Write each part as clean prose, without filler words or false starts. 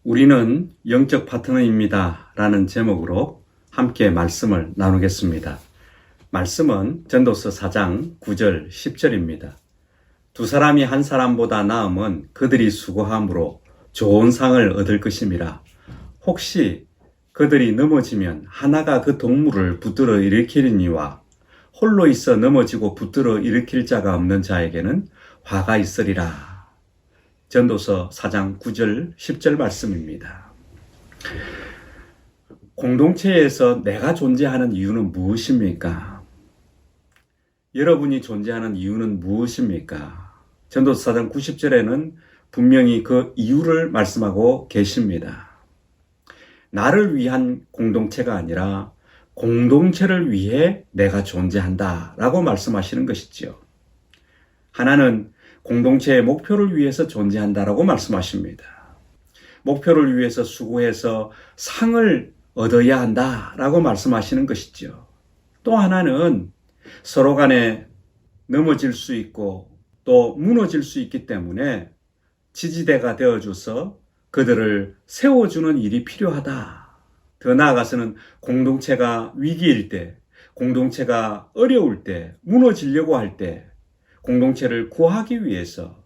우리는 영적 파트너입니다 라는 제목으로 함께 말씀을 나누겠습니다. 말씀은 전도서 4장 9절 10절입니다. 두 사람이 한 사람보다 나음은 그들이 수고함으로 좋은 상을 얻을 것임이라. 혹시 그들이 넘어지면 하나가 그 동물을 붙들어 일으키리니와 홀로 있어 넘어지고 붙들어 일으킬 자가 없는 자에게는 화가 있으리라. 전도서 4장 9절 10절 말씀입니다. 공동체에서 내가 존재하는 이유는 무엇입니까? 여러분이 존재하는 이유는 무엇입니까? 전도서 4장 90절에는 분명히 그 이유를 말씀하고 계십니다. 나를 위한 공동체가 아니라 공동체를 위해 내가 존재한다 라고 말씀하시는 것이죠. 하나는 공동체의 목표를 위해서 존재한다라고 말씀하십니다. 목표를 위해서 수고해서 상을 얻어야 한다라고 말씀하시는 것이죠. 또 하나는 서로 간에 넘어질 수 있고 또 무너질 수 있기 때문에 지지대가 되어줘서 그들을 세워주는 일이 필요하다. 더 나아가서는 공동체가 위기일 때, 공동체가 어려울 때, 무너지려고 할 때 공동체를 구하기 위해서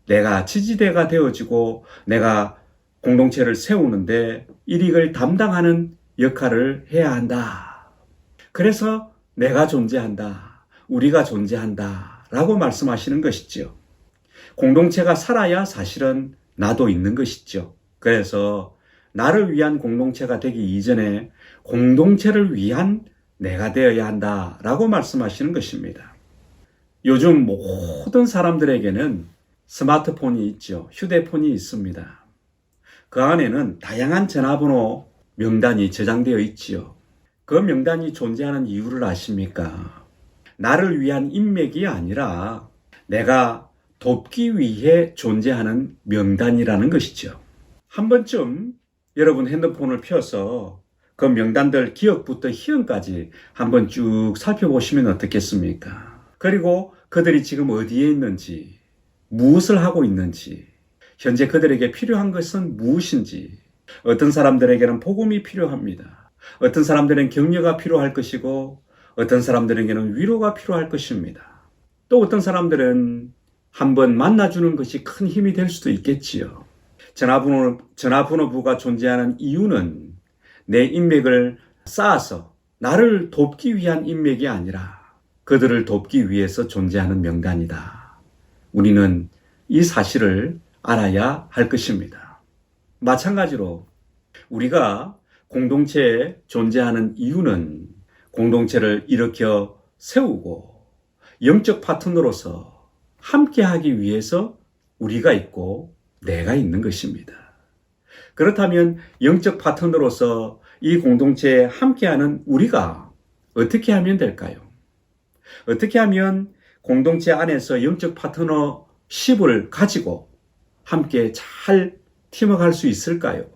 내가 지지대가 되어지고 내가 공동체를 세우는데 일익을 담당하는 역할을 해야 한다. 그래서 내가 존재한다. 우리가 존재한다. 라고 말씀하시는 것이죠. 공동체가 살아야 사실은 나도 있는 것이죠. 그래서 나를 위한 공동체가 되기 이전에 공동체를 위한 내가 되어야 한다. 라고 말씀하시는 것입니다. 요즘 모든 사람들에게는 스마트폰이 있죠. 휴대폰이 있습니다. 그 안에는 다양한 전화번호 명단이 저장되어 있지요. 그 명단이 존재하는 이유를 아십니까? 나를 위한 인맥이 아니라 내가 돕기 위해 존재하는 명단이라는 것이죠. 한 번쯤 여러분 핸드폰을 펴서 그 명단들 기억부터 희응까지 한번 쭉 살펴보시면 어떻겠습니까? 그리고 그들이 지금 어디에 있는지, 무엇을 하고 있는지, 현재 그들에게 필요한 것은 무엇인지, 어떤 사람들에게는 복음이 필요합니다. 어떤 사람들은 격려가 필요할 것이고, 어떤 사람들에게는 위로가 필요할 것입니다. 또 어떤 사람들은 한번 만나주는 것이 큰 힘이 될 수도 있겠지요. 전화번호부가 존재하는 이유는 내 인맥을 쌓아서 나를 돕기 위한 인맥이 아니라 그들을 돕기 위해서 존재하는 명단이다. 우리는 이 사실을 알아야 할 것입니다. 마찬가지로 우리가 공동체에 존재하는 이유는 공동체를 일으켜 세우고 영적 파트너로서 함께하기 위해서 우리가 있고 내가 있는 것입니다. 그렇다면 영적 파트너로서 이 공동체에 함께하는 우리가 어떻게 하면 될까요? 어떻게 하면 공동체 안에서 영적 파트너십을 가지고 함께 잘 팀워크할 수 있을까요?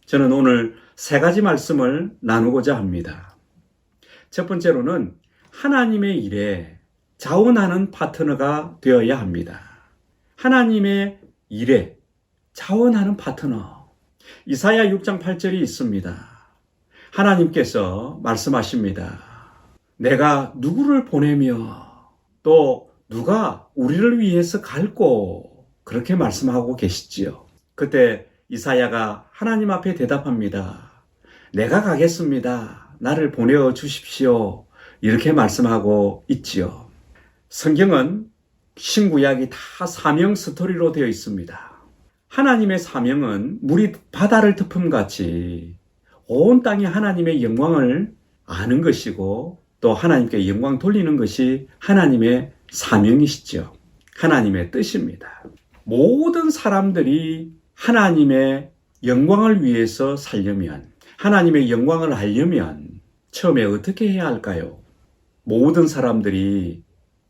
저는 오늘 세 가지 말씀을 나누고자 합니다. 첫 번째로는 하나님의 일에 자원하는 파트너가 되어야 합니다. 하나님의 일에 자원하는 파트너. 이사야 6장 8절이 있습니다. 하나님께서 말씀하십니다. 내가 누구를 보내며 또 누가 우리를 위해서 갈고 그렇게 말씀하고 계시지요. 그때 이사야가 하나님 앞에 대답합니다. 내가 가겠습니다. 나를 보내어 주십시오. 이렇게 말씀하고 있지요. 성경은 신구약이 다 사명 스토리로 되어 있습니다. 하나님의 사명은 물이 바다를 덮음같이 온 땅이 하나님의 영광을 아는 것이고 또 하나님께 영광 돌리는 것이 하나님의 사명이시죠. 하나님의 뜻입니다. 모든 사람들이 하나님의 영광을 위해서 살려면, 하나님의 영광을 알려면 처음에 어떻게 해야 할까요? 모든 사람들이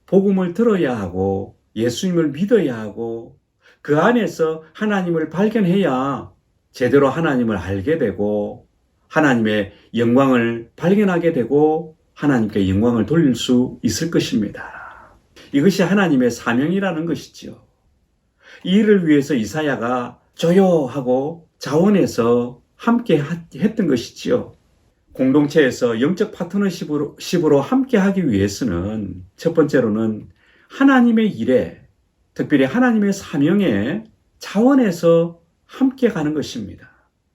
복음을 들어야 하고 예수님을 믿어야 하고 그 안에서 하나님을 발견해야 제대로 하나님을 알게 되고 하나님의 영광을 발견하게 되고 하나님께 영광을 돌릴 수 있을 것입니다. 이것이 하나님의 사명이라는 것이죠. 이 일을 위해서 이사야가 줘요 하고 자원해서 함께 했던 것이지요. 공동체에서 영적 파트너십으로 함께 하기 위해서는 첫 번째로는 하나님의 일에, 특별히 하나님의 사명에 자원해서 함께 가는 것입니다.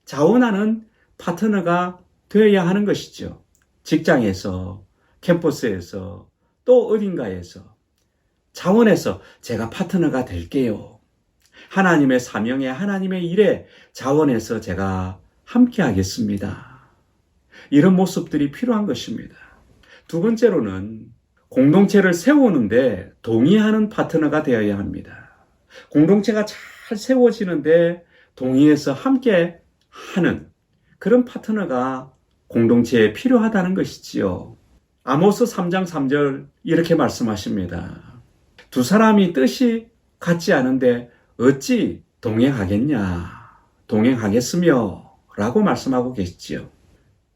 자원하는 파트너가 되어야 하는 것이죠. 직장에서, 캠퍼스에서, 또 어딘가에서 자원해서 제가 파트너가 될게요. 하나님의 사명에, 하나님의 일에 자원해서 제가 함께 하겠습니다. 이런 모습들이 필요한 것입니다. 두 번째로는 공동체를 세우는데 동의하는 파트너가 되어야 합니다. 공동체가 잘 세워지는데 동의해서 함께 하는 그런 파트너가 공동체에 필요하다는 것이지요. 아모스 3장 3절 이렇게 말씀하십니다. 두 사람이 뜻이 같지 않은데 어찌 동행하겠냐? 동행하겠으며 라고 말씀하고 계시지요.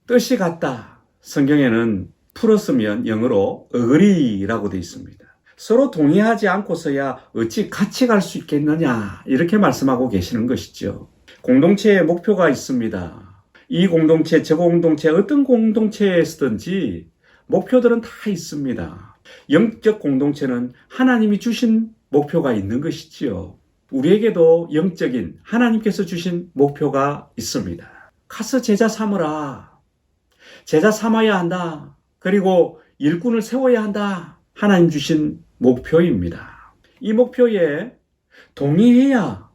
뜻이 같다. 성경에는 풀었으면 영어로 agree라고 되어 있습니다. 서로 동의하지 않고서야 어찌 같이 갈 수 있겠느냐 이렇게 말씀하고 계시는 것이죠. 공동체의 목표가 있습니다. 이 공동체, 저 공동체, 어떤 공동체에서든지 목표들은 다 있습니다. 영적 공동체는 하나님이 주신 목표가 있는 것이지요. 우리에게도 영적인 하나님께서 주신 목표가 있습니다. 가서 제자 삼으라. 제자 삼아야 한다. 그리고 일꾼을 세워야 한다. 하나님 주신 목표입니다. 이 목표에 동의해야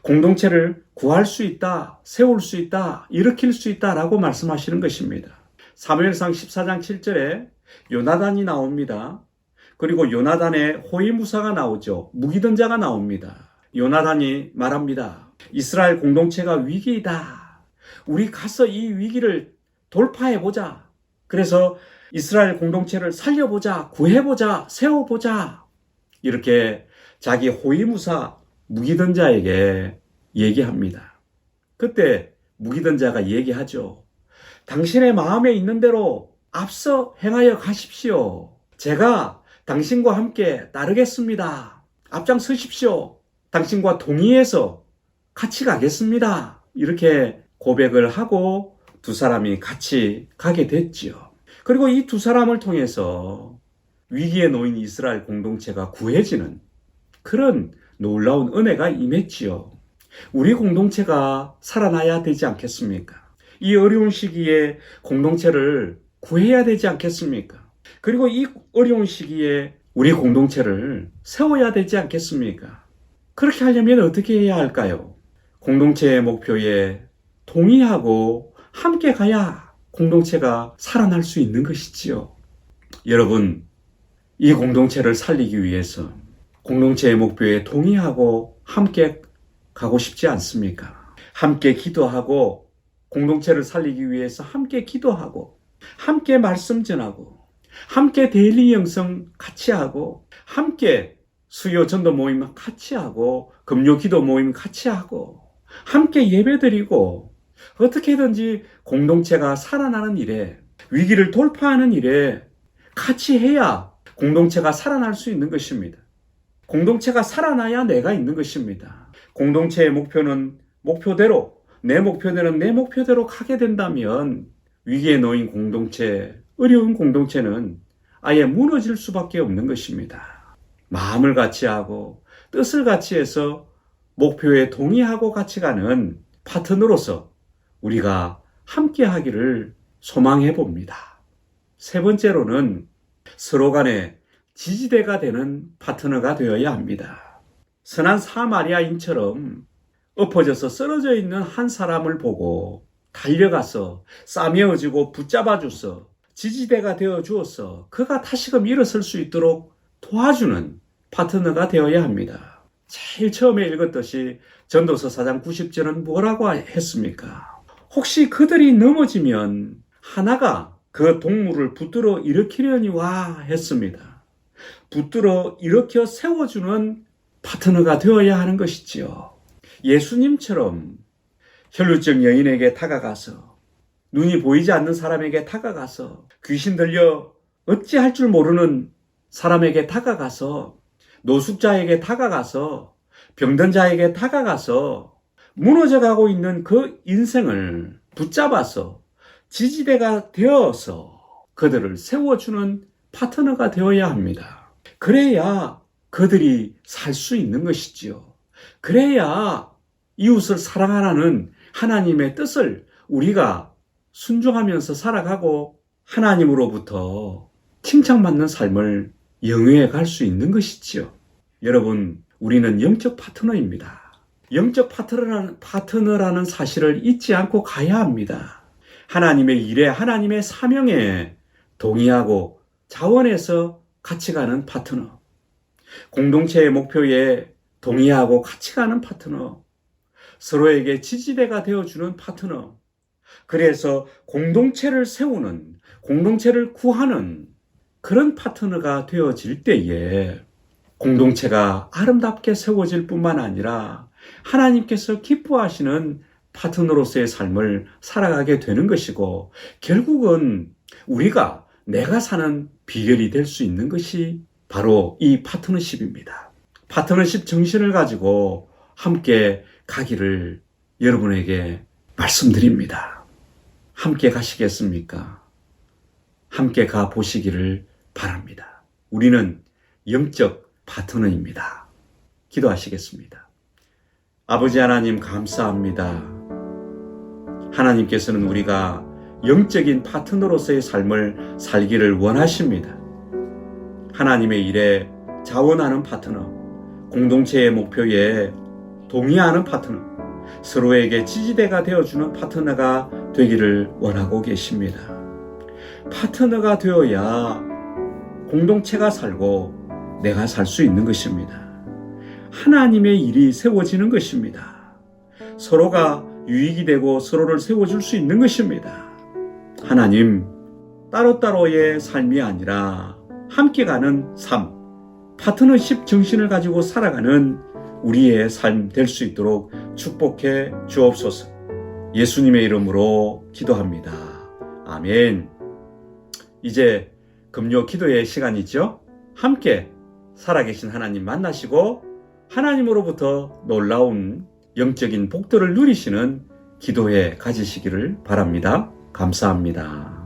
공동체를 구할 수 있다, 세울 수 있다, 일으킬 수 있다라고 말씀하시는 것입니다. 사무엘상 14장 7절에 요나단이 나옵니다. 그리고 요나단의 호위무사가 나오죠. 무기던 자가 나옵니다. 요나단이 말합니다. 이스라엘 공동체가 위기이다. 우리 가서 이 위기를 돌파해보자. 그래서 이스라엘 공동체를 살려보자, 구해보자, 세워보자. 이렇게 자기 호위무사 무기던 자에게 얘기합니다. 그때 무기던 자가 얘기하죠. 당신의 마음에 있는 대로 앞서 행하여 가십시오. 제가 당신과 함께 따르겠습니다. 앞장서십시오. 당신과 동의해서 같이 가겠습니다. 이렇게 고백을 하고 두 사람이 같이 가게 됐지요. 그리고 이 두 사람을 통해서 위기에 놓인 이스라엘 공동체가 구해지는 그런 놀라운 은혜가 임했지요. 우리 공동체가 살아나야 되지 않겠습니까? 이 어려운 시기에 공동체를 구해야 되지 않겠습니까? 그리고 이 어려운 시기에 우리 공동체를 세워야 되지 않겠습니까? 그렇게 하려면 어떻게 해야 할까요? 공동체의 목표에 동의하고 함께 가야 공동체가 살아날 수 있는 것이지요. 여러분, 이 공동체를 살리기 위해서 공동체의 목표에 동의하고 함께 가고 싶지 않습니까? 함께 기도하고 공동체를 살리기 위해서 함께 기도하고 함께 말씀 전하고 함께 데일리 영성 같이 하고 함께 수요 전도 모임 같이 하고 금요 기도 모임 같이 하고 함께 예배드리고 어떻게든지 공동체가 살아나는 일에 위기를 돌파하는 일에 같이 해야 공동체가 살아날 수 있는 것입니다. 공동체가 살아나야 내가 있는 것입니다. 공동체의 목표는 목표대로 내 목표대로 내 목표대로 가게 된다면 위기에 놓인 공동체, 어려운 공동체는 아예 무너질 수밖에 없는 것입니다. 마음을 같이 하고 뜻을 같이 해서 목표에 동의하고 같이 가는 파트너로서 우리가 함께 하기를 소망해 봅니다. 세 번째로는 서로 간에 지지대가 되는 파트너가 되어야 합니다. 선한 사마리아인처럼 엎어져서 쓰러져 있는 한 사람을 보고 달려가서 싸매어주고 붙잡아줘서 지지대가 되어 주어서 그가 다시금 일어설 수 있도록 도와주는 파트너가 되어야 합니다. 제일 처음에 읽었듯이 전도서 4장 90절은 뭐라고 했습니까? 혹시 그들이 넘어지면 하나가 그 동물을 붙들어 일으키려니와 했습니다. 붙들어 일으켜 세워주는 파트너가 되어야 하는 것이지요. 예수님처럼 혈루증 여인에게 다가가서 눈이 보이지 않는 사람에게 다가가서 귀신 들려 어찌할 줄 모르는 사람에게 다가가서 노숙자에게 다가가서 병든 자에게 다가가서 무너져가고 있는 그 인생을 붙잡아서 지지대가 되어서 그들을 세워주는 파트너가 되어야 합니다. 그래야 그들이 살 수 있는 것이지요. 그래야 이웃을 사랑하라는 하나님의 뜻을 우리가 순종하면서 살아가고 하나님으로부터 칭찬받는 삶을 영위해 갈 수 있는 것이지요. 여러분, 우리는 영적 파트너입니다. 영적 파트너라는 사실을 잊지 않고 가야 합니다. 하나님의 일에, 하나님의 사명에 동의하고 자원해서 같이 가는 파트너. 공동체의 목표에 동의하고 같이 가는 파트너. 서로에게 지지대가 되어주는 파트너. 그래서 공동체를 세우는, 공동체를 구하는 그런 파트너가 되어질 때에 공동체가 아름답게 세워질 뿐만 아니라 하나님께서 기뻐하시는 파트너로서의 삶을 살아가게 되는 것이고, 결국은 우리가 내가 사는 비결이 될 수 있는 것이 바로 이 파트너십입니다. 파트너십 정신을 가지고 함께 가기를 여러분에게 말씀드립니다. 함께 가시겠습니까? 함께 가 보시기를 바랍니다. 우리는 영적 파트너입니다. 기도하시겠습니다. 아버지 하나님, 감사합니다. 하나님께서는 우리가 영적인 파트너로서의 삶을 살기를 원하십니다. 하나님의 일에 자원하는 파트너, 공동체의 목표에 동의하는 파트너, 서로에게 지지대가 되어주는 파트너가 되기를 원하고 계십니다. 파트너가 되어야 공동체가 살고 내가 살 수 있는 것입니다. 하나님의 일이 세워지는 것입니다. 서로가 유익이 되고 서로를 세워줄 수 있는 것입니다. 하나님, 따로따로의 삶이 아니라 함께 가는 삶, 파트너십 정신을 가지고 살아가는 우리의 삶 될 수 있도록 축복해 주옵소서. 예수님의 이름으로 기도합니다. 아멘. 이제 금요 기도의 시간이죠. 함께 살아계신 하나님 만나시고 하나님으로부터 놀라운 영적인 복들을 누리시는 기도회 가지시기를 바랍니다. 감사합니다.